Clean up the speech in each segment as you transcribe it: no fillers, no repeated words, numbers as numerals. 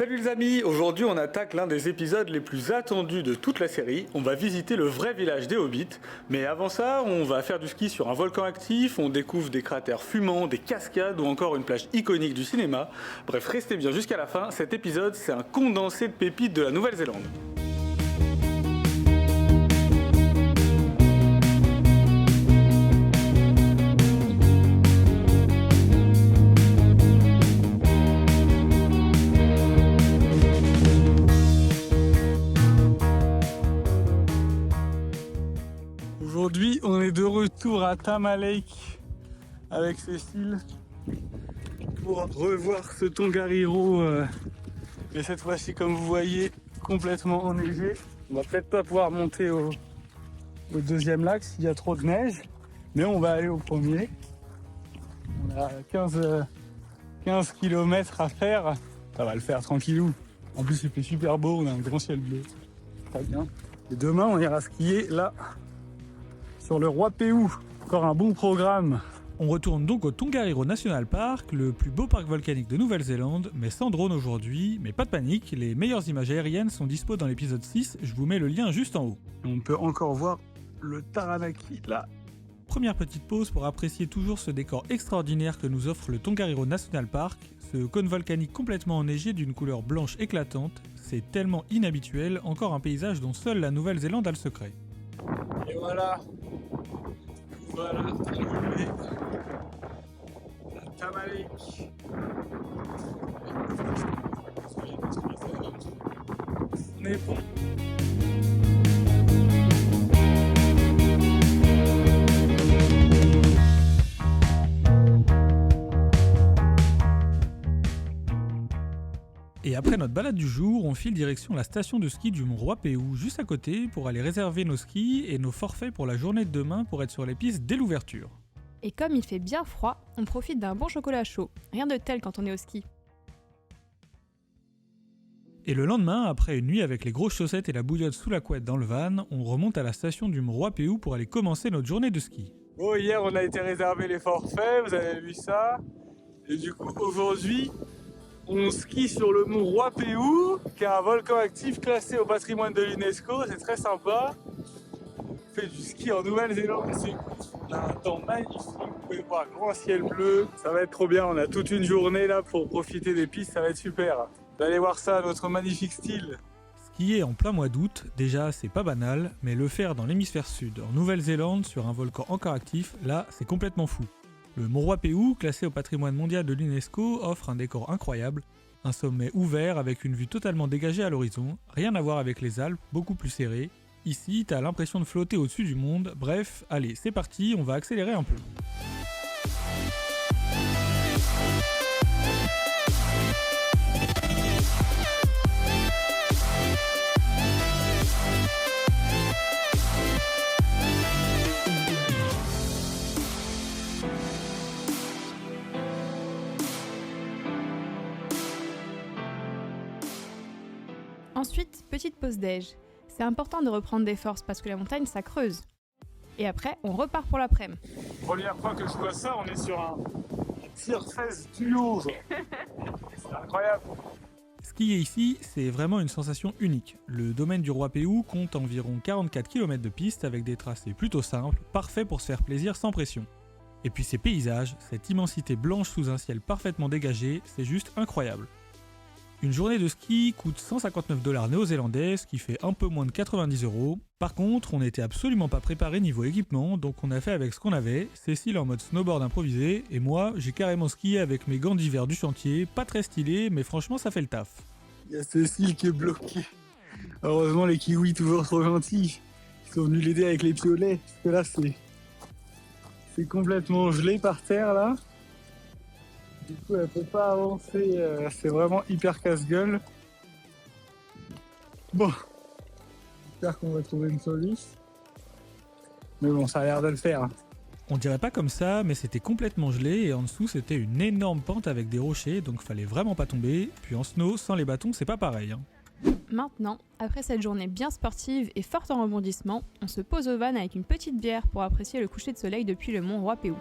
Salut les amis, aujourd'hui on attaque l'un des épisodes les plus attendus de toute la série. On va visiter le vrai village des Hobbits, mais avant ça on va faire du ski sur un volcan actif, on découvre des cratères fumants, des cascades ou encore une plage iconique du cinéma. Bref, restez bien jusqu'à la fin, cet épisode c'est un condensé de pépites de la Nouvelle-Zélande. Aujourd'hui, on est de retour à Tama Lake avec Cécile pour revoir ce Tongariro, mais cette fois-ci, comme vous voyez, complètement enneigé. On va peut-être pas pouvoir monter au deuxième lac s'il y a trop de neige, mais on va aller au premier. On a 15 km à faire, ça va le faire tranquillou. En plus, il fait super beau, on a un grand ciel bleu, très bien. Et demain, on ira skier là. Sur le Roi Péou, encore un bon programme. On retourne donc au Tongariro National Park, le plus beau parc volcanique de Nouvelle-Zélande, mais sans drone aujourd'hui. Mais pas de panique, les meilleures images aériennes sont dispo dans l'épisode 6, je vous mets le lien juste en haut. On peut encore voir le Taranaki là. Première petite pause pour apprécier toujours ce décor extraordinaire que nous offre le Tongariro National Park, ce cône volcanique complètement enneigé d'une couleur blanche éclatante. C'est tellement inhabituel, encore un paysage dont seule la Nouvelle-Zélande a le secret. Et voilà, la Tama Lake. On est bon. Et après notre balade du jour, on file direction la station de ski du Mont Roi Péou, juste à côté, pour aller réserver nos skis et nos forfaits pour la journée de demain pour être sur les pistes dès l'ouverture. Et comme il fait bien froid, on profite d'un bon chocolat chaud. Rien de tel quand on est au ski. Et le lendemain, après une nuit avec les grosses chaussettes et la bouillotte sous la couette dans le van, on remonte à la station du Mont Roi Péou pour aller commencer notre journée de ski. Bon, hier on a été réserver les forfaits, vous avez vu ça. Et du coup aujourd'hui, on skie sur le Mont Roi Péou, qui est un volcan actif classé au patrimoine de l'UNESCO, c'est très sympa. On fait du ski en Nouvelle-Zélande, on a un temps magnifique, vous pouvez voir un grand ciel bleu, ça va être trop bien, on a toute une journée là pour profiter des pistes, ça va être super. Vous allez voir ça, notre magnifique style. Skier en plein mois d'août, déjà c'est pas banal, mais le faire dans l'hémisphère sud, en Nouvelle-Zélande, sur un volcan encore actif, là c'est complètement fou. Le Mont Roi Péou, classé au patrimoine mondial de l'UNESCO, offre un décor incroyable, un sommet ouvert avec une vue totalement dégagée à l'horizon, rien à voir avec les Alpes, beaucoup plus serré. Ici, t'as l'impression de flotter au-dessus du monde, bref, allez, c'est parti, on va accélérer un peu. Ensuite, petite pause déj. C'est important de reprendre des forces parce que la montagne ça creuse. Et après, on repart pour l'après-midi. Première fois que je vois ça, on est sur un surface duo. C'est incroyable. Skier ici, c'est vraiment une sensation unique. Le domaine du Roi Péou compte environ 44 km de piste avec des tracés plutôt simples, parfaits pour se faire plaisir sans pression. Et puis ces paysages, cette immensité blanche sous un ciel parfaitement dégagé, c'est juste incroyable. Une journée de ski coûte 159 $ néo-zélandais, ce qui fait un peu moins de 90 €. Par contre, on n'était absolument pas préparé niveau équipement, donc on a fait avec ce qu'on avait, Cécile en mode snowboard improvisé, et moi, j'ai carrément skié avec mes gants d'hiver du chantier, pas très stylé, mais franchement ça fait le taf. Il y a Cécile qui est bloquée. Heureusement les kiwis toujours trop gentils. Ils sont venus l'aider avec les piolets, parce que là c'est complètement gelé par terre là. Du coup, elle peut pas avancer, c'est vraiment hyper casse-gueule. Bon, j'espère qu'on va trouver une solution. Mais bon, ça a l'air de le faire. On dirait pas comme ça, mais c'était complètement gelé et en dessous c'était une énorme pente avec des rochers, donc fallait vraiment pas tomber. Puis en snow, sans les bâtons, c'est pas pareil. Maintenant, après cette journée bien sportive et forte en rebondissement, on se pose au van avec une petite bière pour apprécier le coucher de soleil depuis le Mont Roi Péou.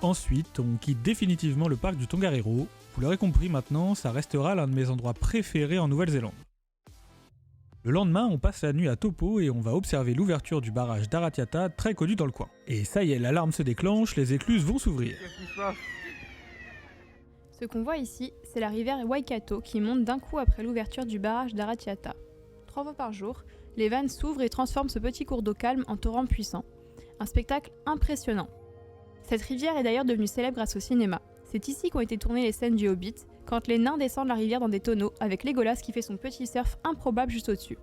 Ensuite, on quitte définitivement le parc du Tongariro. Vous l'aurez compris maintenant, ça restera l'un de mes endroits préférés en Nouvelle-Zélande. Le lendemain, on passe la nuit à Taupo et on va observer l'ouverture du barrage d'Aratiata, très connu dans le coin. Et ça y est, l'alarme se déclenche, les écluses vont s'ouvrir. Ce qu'on voit ici, c'est la rivière Waikato qui monte d'un coup après l'ouverture du barrage d'Aratiata. 3 fois par jour, les vannes s'ouvrent et transforment ce petit cours d'eau calme en torrent puissant. Un spectacle impressionnant. Cette rivière est d'ailleurs devenue célèbre grâce au cinéma. C'est ici qu'ont été tournées les scènes du Hobbit, quand les nains descendent la rivière dans des tonneaux avec Legolas qui fait son petit surf improbable juste au-dessus.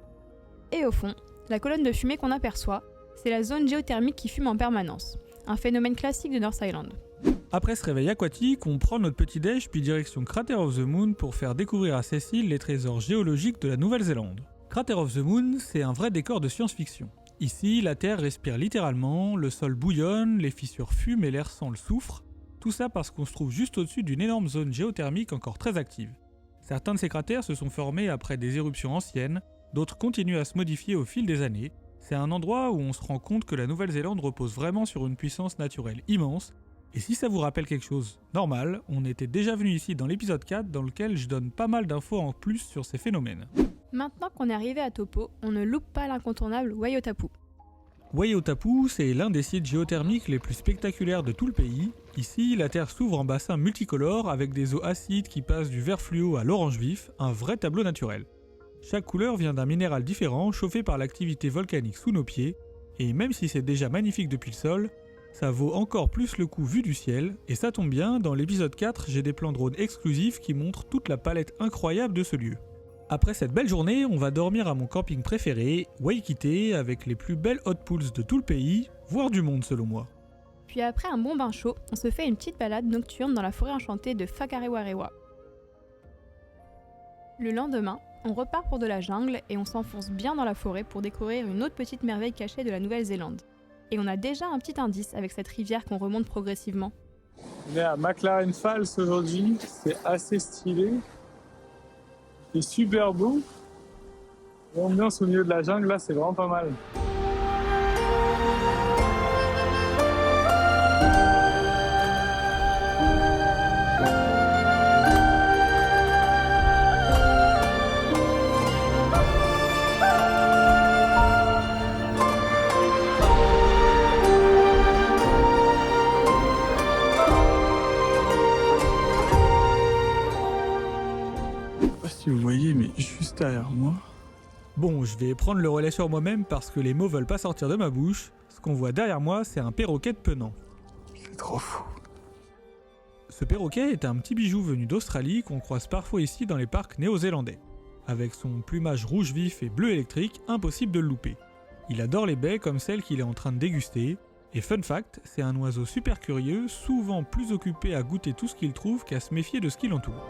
Et au fond, la colonne de fumée qu'on aperçoit, c'est la zone géothermique qui fume en permanence. Un phénomène classique de North Island. Après ce réveil aquatique, on prend notre petit déj puis direction Crater of the Moon pour faire découvrir à Cécile les trésors géologiques de la Nouvelle-Zélande. Crater of the Moon, c'est un vrai décor de science-fiction. Ici, la Terre respire littéralement, le sol bouillonne, les fissures fument et l'air sent le soufre. Tout ça parce qu'on se trouve juste au-dessus d'une énorme zone géothermique encore très active. Certains de ces cratères se sont formés après des éruptions anciennes, d'autres continuent à se modifier au fil des années. C'est un endroit où on se rend compte que la Nouvelle-Zélande repose vraiment sur une puissance naturelle immense. Et si ça vous rappelle quelque chose, normal, on était déjà venu ici dans l'épisode 4 dans lequel je donne pas mal d'infos en plus sur ces phénomènes. Maintenant qu'on est arrivé à Taupo, on ne loupe pas l'incontournable Waiotapu. Waiotapu, c'est l'un des sites géothermiques les plus spectaculaires de tout le pays. Ici, la Terre s'ouvre en bassins multicolores avec des eaux acides qui passent du vert fluo à l'orange vif, un vrai tableau naturel. Chaque couleur vient d'un minéral différent chauffé par l'activité volcanique sous nos pieds, et même si c'est déjà magnifique depuis le sol, ça vaut encore plus le coup vu du ciel, et ça tombe bien, dans l'épisode 4, j'ai des plans drone exclusifs qui montrent toute la palette incroyable de ce lieu. Après cette belle journée, on va dormir à mon camping préféré, Waikite, avec les plus belles hot pools de tout le pays, voire du monde selon moi. Puis après un bon bain chaud, on se fait une petite balade nocturne dans la forêt enchantée de Whakarewarewa. Le lendemain, on repart pour de la jungle et on s'enfonce bien dans la forêt pour découvrir une autre petite merveille cachée de la Nouvelle-Zélande. Et on a déjà un petit indice avec cette rivière qu'on remonte progressivement. On est à McLaren Falls aujourd'hui, c'est assez stylé. C'est super beau. L'ambiance au milieu de la jungle là, c'est vraiment pas mal. Si vous voyez, mais juste derrière moi. Bon, je vais prendre le relais sur moi-même parce que les mots veulent pas sortir de ma bouche. Ce qu'on voit derrière moi, c'est un perroquet de penant. C'est trop fou. Ce perroquet est un petit bijou venu d'Australie qu'on croise parfois ici dans les parcs néo-zélandais. Avec son plumage rouge vif et bleu électrique, impossible de le louper. Il adore les baies comme celle qu'il est en train de déguster. Et fun fact, c'est un oiseau super curieux, souvent plus occupé à goûter tout ce qu'il trouve qu'à se méfier de ce qui l'entoure.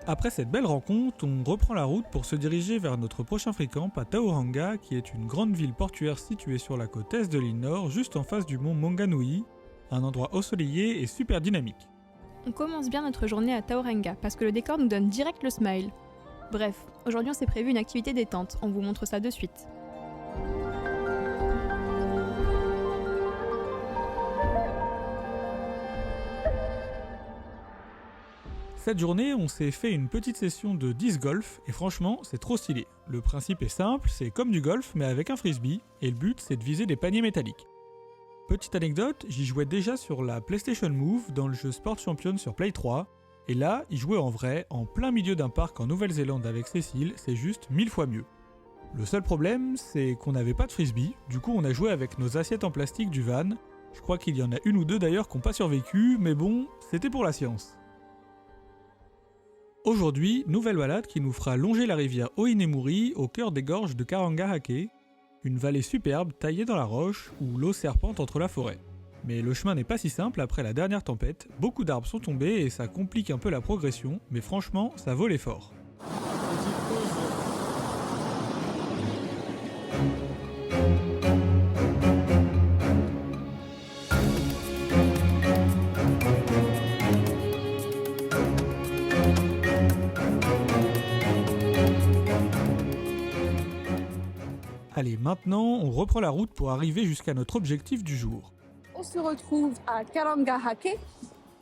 Après cette belle rencontre, on reprend la route pour se diriger vers notre prochain free camp à Tauranga, qui est une grande ville portuaire située sur la côte est de l'île Nord, juste en face du mont Maunganui, un endroit ensoleillé et super dynamique. On commence bien notre journée à Tauranga parce que le décor nous donne direct le smile. Bref, aujourd'hui on s'est prévu une activité détente, on vous montre ça de suite. Cette journée, on s'est fait une petite session de disc golf et franchement, c'est trop stylé. Le principe est simple, c'est comme du golf mais avec un frisbee et le but c'est de viser des paniers métalliques. Petite anecdote, j'y jouais déjà sur la PlayStation Move dans le jeu Sport Champion sur Play 3 et là, y jouer en vrai, en plein milieu d'un parc en Nouvelle-Zélande avec Cécile, c'est juste 1000 fois mieux. Le seul problème, c'est qu'on n'avait pas de frisbee, du coup on a joué avec nos assiettes en plastique du van. Je crois qu'il y en a une ou deux d'ailleurs qui n'ont pas survécu, mais bon, c'était pour la science. Aujourd'hui, nouvelle balade qui nous fera longer la rivière Oinemuri au cœur des gorges de Karangahake, une vallée superbe taillée dans la roche où l'eau serpente entre la forêt. Mais le chemin n'est pas si simple après la dernière tempête, beaucoup d'arbres sont tombés et ça complique un peu la progression, mais franchement, ça vaut l'effort. Allez, maintenant, on reprend la route pour arriver jusqu'à notre objectif du jour. On se retrouve à Karangahake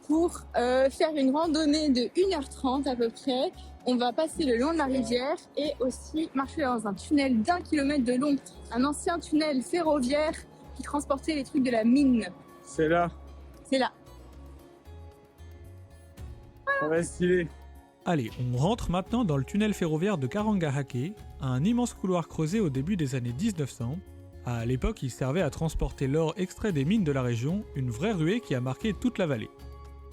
pour faire une randonnée de 1h30 à peu près. On va passer le long de la rivière et aussi marcher dans un tunnel d'1 kilomètre de long. Un ancien tunnel ferroviaire qui transportait les trucs de la mine. C'est là, C'est là. ça va être stylé. Allez, on rentre maintenant dans le tunnel ferroviaire de Karangahake, un immense couloir creusé au début des années 1900. À l'époque, il servait à transporter l'or extrait des mines de la région, une vraie ruée qui a marqué toute la vallée.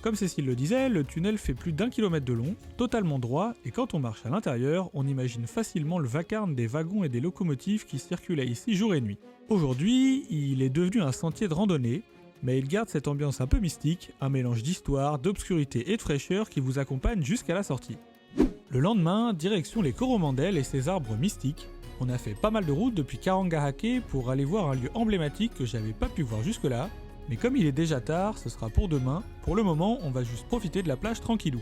Comme Cécile le disait, le tunnel fait plus d'1 kilomètre de long, totalement droit, et quand on marche à l'intérieur, on imagine facilement le vacarme des wagons et des locomotives qui circulaient ici jour et nuit. Aujourd'hui, il est devenu un sentier de randonnée, mais il garde cette ambiance un peu mystique, un mélange d'histoire, d'obscurité et de fraîcheur qui vous accompagne jusqu'à la sortie. Le lendemain, direction les Coromandel et ses arbres mystiques. On a fait pas mal de routes depuis Karangahake pour aller voir un lieu emblématique que j'avais pas pu voir jusque-là, mais comme il est déjà tard, ce sera pour demain. Pour le moment, on va juste profiter de la plage tranquillou.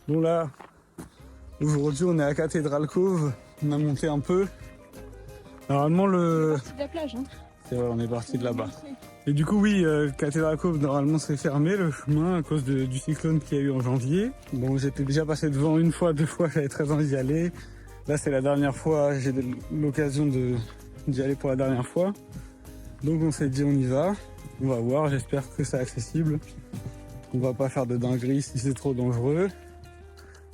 Bon là, aujourd'hui on est à Cathedral Cove, on a monté un peu. Normalement C'est de la plage, hein. C'est vrai, on est parti de là-bas. Et du coup oui, Cathedral Cove normalement c'est fermé le chemin à cause du cyclone qu'il y a eu en janvier. Bon, j'étais déjà passé devant une fois, 2 fois, j'avais très envie d'y aller. Là c'est la dernière fois, j'ai l'occasion d'y aller pour la dernière fois. Donc on s'est dit on y va, on va voir, j'espère que c'est accessible. On va pas faire de dingueries si c'est trop dangereux.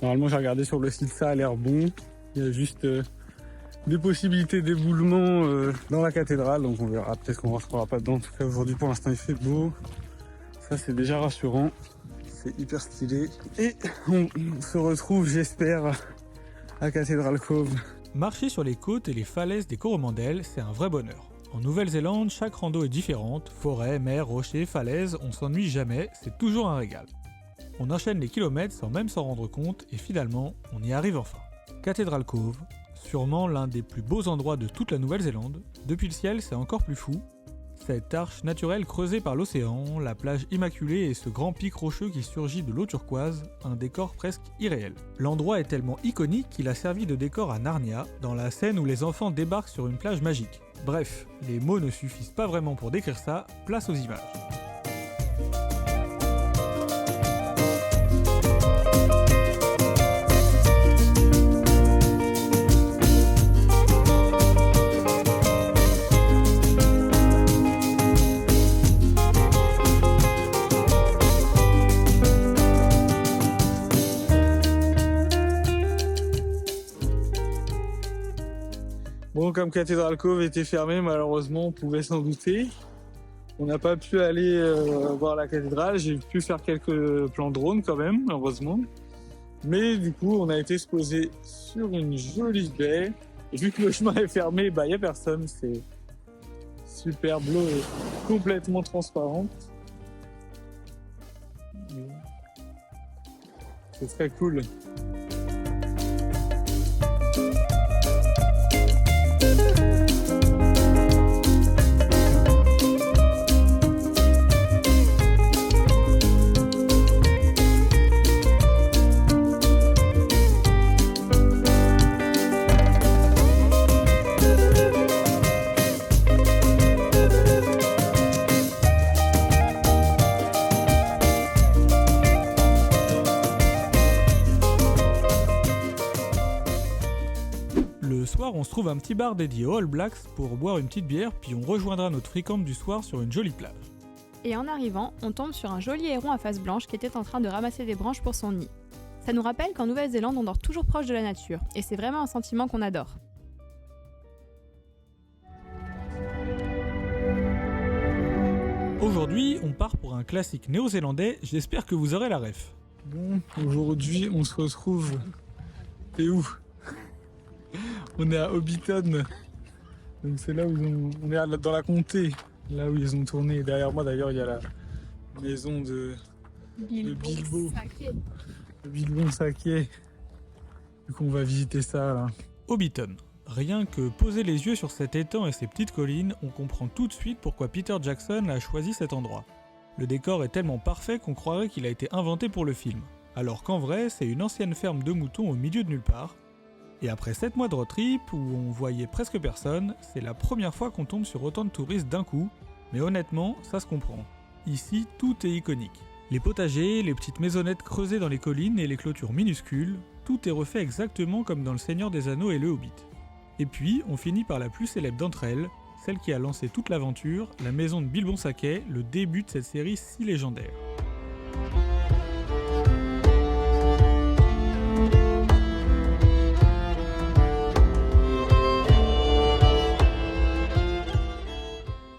Normalement j'ai regardé sur le site, ça a l'air bon. Il y a juste des possibilités d'éboulement dans la cathédrale, donc on verra, peut-être qu'on ne rentrera pas dedans. En tout cas aujourd'hui pour l'instant il fait beau, ça c'est déjà rassurant, c'est hyper stylé. Et on se retrouve, j'espère, à Cathedral Cove. Marcher sur les côtes et les falaises des Coromandel, c'est un vrai bonheur. En Nouvelle-Zélande, chaque rando est différente, forêt, mer, rochers, falaises, on s'ennuie jamais, c'est toujours un régal. On enchaîne les kilomètres sans même s'en rendre compte et finalement, on y arrive enfin. Cathedral Cove, sûrement l'un des plus beaux endroits de toute la Nouvelle-Zélande. Depuis le ciel, c'est encore plus fou. Cette arche naturelle creusée par l'océan, la plage immaculée et ce grand pic rocheux qui surgit de l'eau turquoise, un décor presque irréel. L'endroit est tellement iconique qu'il a servi de décor à Narnia, dans la scène où les enfants débarquent sur une plage magique. Bref, les mots ne suffisent pas vraiment pour décrire ça, place aux images. Bon, comme Cathedral Cove était fermé, malheureusement, on pouvait s'en douter. On n'a pas pu aller voir la cathédrale. J'ai pu faire quelques plans drone quand même, heureusement. Mais du coup, on a été se poser sur une jolie baie. Et vu que le chemin est fermé, il n'y a personne. C'est super bleu et complètement transparent. C'est très cool. Le soir, on se trouve un petit bar dédié aux All Blacks pour boire une petite bière, puis on rejoindra notre free-camp du soir sur une jolie plage. Et en arrivant, on tombe sur un joli héron à face blanche qui était en train de ramasser des branches pour son nid. Ça nous rappelle qu'en Nouvelle-Zélande, on dort toujours proche de la nature, et c'est vraiment un sentiment qu'on adore. Aujourd'hui, on part pour un classique néo-zélandais, j'espère que vous aurez la ref. Bon, aujourd'hui, on se retrouve. T'es où? On est à Hobbiton. Donc c'est là où on est dans la comté, là où ils ont tourné. Derrière moi d'ailleurs, il y a la maison de Bilbo. Sacré. Le Bilbon Saké. Du coup, on va visiter ça là. Hobbiton. Rien que poser les yeux sur cet étang et ces petites collines, on comprend tout de suite pourquoi Peter Jackson a choisi cet endroit. Le décor est tellement parfait qu'on croirait qu'il a été inventé pour le film, alors qu'en vrai c'est une ancienne ferme de moutons au milieu de nulle part. Et après 7 mois de road trip où on voyait presque personne, c'est la première fois qu'on tombe sur autant de touristes d'un coup, mais honnêtement ça se comprend. Ici tout est iconique. Les potagers, les petites maisonnettes creusées dans les collines et les clôtures minuscules, tout est refait exactement comme dans Le Seigneur des Anneaux et Le Hobbit. Et puis, on finit par la plus célèbre d'entre elles, celle qui a lancé toute l'aventure, la maison de Bilbon Saquet, le début de cette série si légendaire.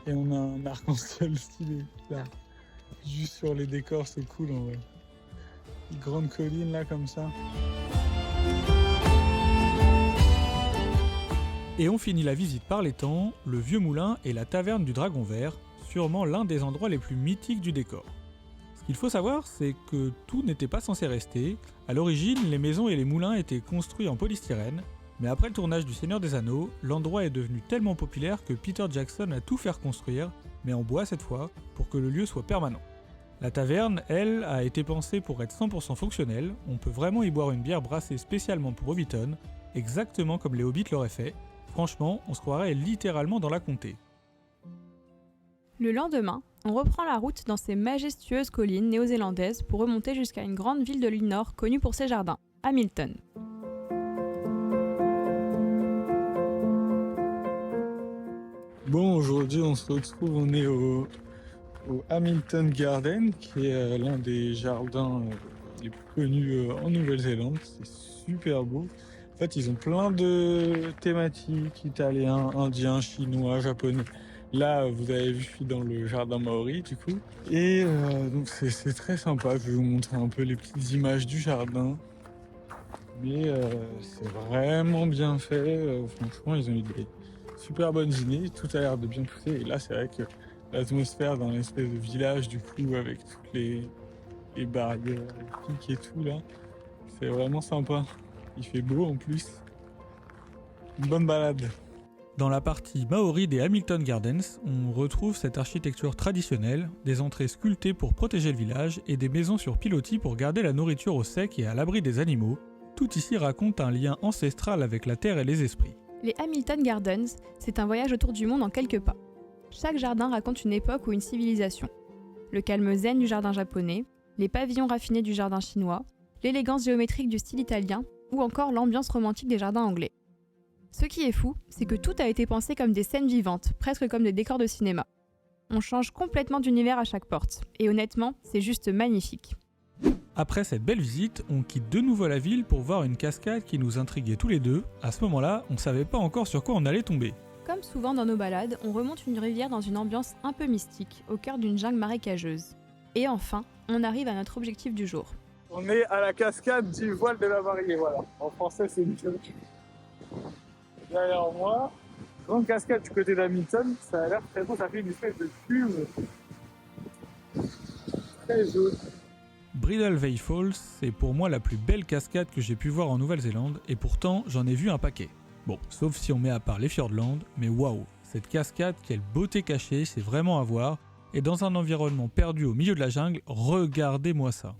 Et on a un arc-en-ciel stylé, là. Juste sur les décors, c'est cool en vrai. Une grande colline là comme ça. Et on finit la visite par l'étang, le vieux moulin et la taverne du Dragon Vert, sûrement l'un des endroits les plus mythiques du décor. Ce qu'il faut savoir, c'est que tout n'était pas censé rester. À l'origine, les maisons et les moulins étaient construits en polystyrène, mais après le tournage du Seigneur des Anneaux, l'endroit est devenu tellement populaire que Peter Jackson a tout fait reconstruire, mais en bois cette fois, pour que le lieu soit permanent. La taverne, elle, a été pensée pour être 100% fonctionnelle, on peut vraiment y boire une bière brassée spécialement pour Hobbiton, exactement comme les Hobbits l'auraient fait. Franchement, on se croirait littéralement dans la comté. Le lendemain, on reprend la route dans ces majestueuses collines néo-zélandaises pour remonter jusqu'à une grande ville de l'île Nord connue pour ses jardins, Hamilton. Bon, aujourd'hui on se retrouve, on est au Hamilton Garden, qui est l'un des jardins les plus connus en Nouvelle-Zélande. C'est super beau. En fait, ils ont plein de thématiques, italiens, indiens, chinois, japonais. Là, vous avez vu, je suis dans le jardin maori, du coup. Et donc, c'est très sympa. Je vais vous montrer un peu les petites images du jardin. Mais c'est vraiment bien fait. Franchement, ils ont eu des super bonnes idées. Tout a l'air de bien pousser. Et là, c'est vrai que l'atmosphère dans l'espèce de village, du coup, avec toutes les barrières, les pics et tout, là, c'est vraiment sympa. Il fait beau en plus. Une bonne balade. Dans la partie maori des Hamilton Gardens, on retrouve cette architecture traditionnelle, des entrées sculptées pour protéger le village et des maisons sur pilotis pour garder la nourriture au sec et à l'abri des animaux. Tout ici raconte un lien ancestral avec la terre et les esprits. Les Hamilton Gardens, c'est un voyage autour du monde en quelques pas. Chaque jardin raconte une époque ou une civilisation. Le calme zen du jardin japonais, les pavillons raffinés du jardin chinois, l'élégance géométrique du style italien, ou encore l'ambiance romantique des jardins anglais. Ce qui est fou, c'est que tout a été pensé comme des scènes vivantes, presque comme des décors de cinéma. On change complètement d'univers à chaque porte, et honnêtement, c'est juste magnifique. Après cette belle visite, on quitte de nouveau la ville pour voir une cascade qui nous intriguait tous les deux. À ce moment-là, on savait pas encore sur quoi on allait tomber. Comme souvent dans nos balades, on remonte une rivière dans une ambiance un peu mystique, au cœur d'une jungle marécageuse. Et enfin, on arrive à notre objectif du jour. On est à la cascade du voile de la mariée, voilà. En français, c'est une chose. Derrière moi, grande cascade du côté d'Hamilton, ça a l'air très beau, ça fait une espèce de fume très jaune. Bridal Veil Falls, c'est pour moi la plus belle cascade que j'ai pu voir en Nouvelle-Zélande, et pourtant j'en ai vu un paquet. Bon, sauf si on met à part les Fiordland, mais waouh, cette cascade, quelle beauté cachée, c'est vraiment à voir, et dans un environnement perdu au milieu de la jungle, regardez-moi ça.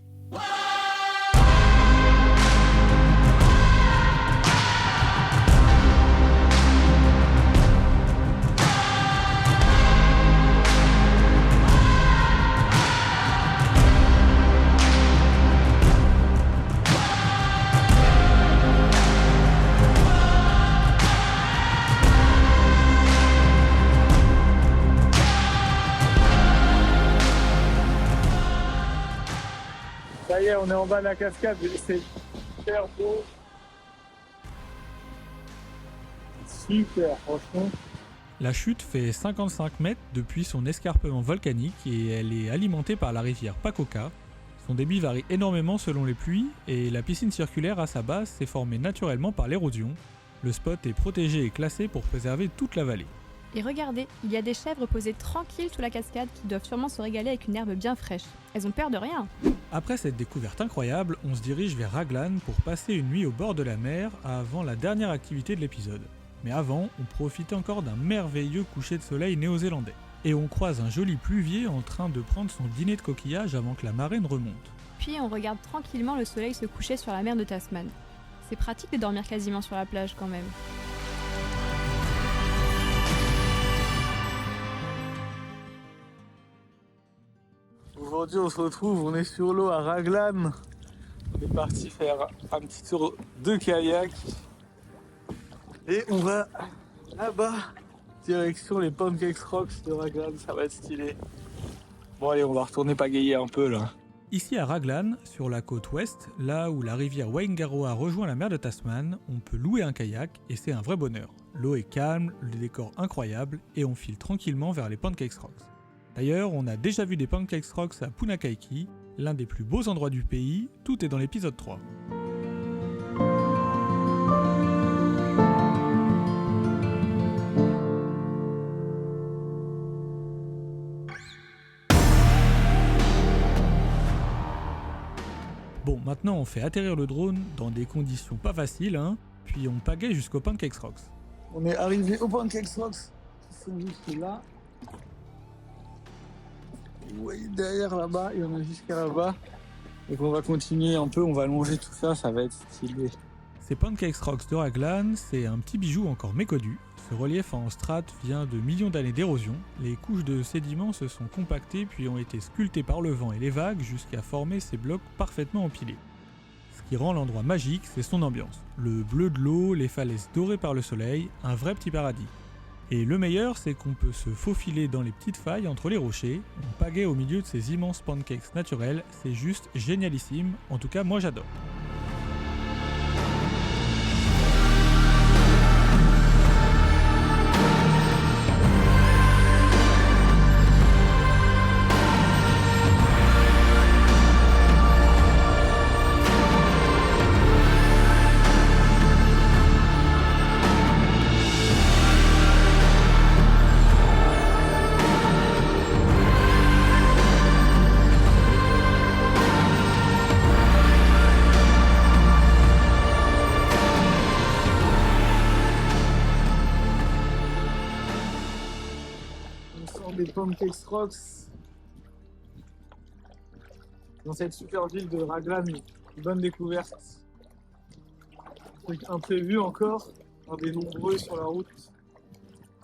Ça y est, on est en bas de la cascade, c'est super beau. Super, franchement. La chute fait 55 mètres depuis son escarpement volcanique et elle est alimentée par la rivière Pakoka. Son débit varie énormément selon les pluies et la piscine circulaire à sa base s'est formée naturellement par l'érosion. Le spot est protégé et classé pour préserver toute la vallée. Et regardez, il y a des chèvres posées tranquilles sous la cascade qui doivent sûrement se régaler avec une herbe bien fraîche. Elles ont peur de rien. Après cette découverte incroyable, on se dirige vers Raglan pour passer une nuit au bord de la mer avant la dernière activité de l'épisode. Mais avant, on profite encore d'un merveilleux coucher de soleil néo-zélandais. Et on croise un joli pluvier en train de prendre son dîner de coquillages avant que la marée ne remonte. Puis on regarde tranquillement le soleil se coucher sur la mer de Tasman. C'est pratique de dormir quasiment sur la plage quand même. Aujourd'hui on se retrouve, on est sur l'eau à Raglan. On est parti faire un petit tour de kayak. Et on va là-bas, direction les Pancakes Rocks de Raglan, ça va être stylé. Bon allez, on va retourner pagayer un peu là. Ici à Raglan, sur la côte ouest, là où la rivière Waingaroa rejoint la mer de Tasman, on peut louer un kayak et c'est un vrai bonheur. L'eau est calme, le décor incroyable et on file tranquillement vers les Pancakes Rocks. D'ailleurs, on a déjà vu des Pancakes Rocks à Punakaiki, l'un des plus beaux endroits du pays, tout est dans l'épisode 3. Bon, maintenant on fait atterrir le drone dans des conditions pas faciles, puis on pagaie jusqu'aux Pancakes Rocks. On est arrivé aux Pancakes Rocks, qui sont juste là. Oui, derrière là-bas, il y en a jusqu'à là-bas. Donc on va continuer un peu, on va longer tout ça, ça va être stylé. Ces Pancakes Rocks de Raglan, c'est un petit bijou encore méconnu. Ce relief en strate vient de millions d'années d'érosion. Les couches de sédiments se sont compactées puis ont été sculptées par le vent et les vagues jusqu'à former ces blocs parfaitement empilés. Ce qui rend l'endroit magique, c'est son ambiance. Le bleu de l'eau, les falaises dorées par le soleil, un vrai petit paradis. Et le meilleur, c'est qu'on peut se faufiler dans les petites failles entre les rochers, on pagaie au milieu de ces immenses pancakes naturels, c'est juste génialissime, en tout cas moi j'adore. Des Pancakes Rocks dans cette super ville de Raglan. Une bonne découverte. Un truc imprévu encore, un des nombreux sur la route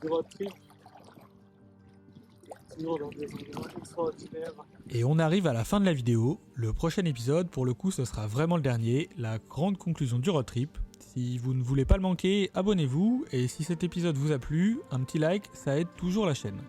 du road trip. Toujours dans des endroits extraordinaires. Et on arrive à la fin de la vidéo. Le prochain épisode, pour le coup, ce sera vraiment le dernier, la grande conclusion du road trip. Si vous ne voulez pas le manquer, abonnez-vous. Et si cet épisode vous a plu, un petit like, ça aide toujours la chaîne.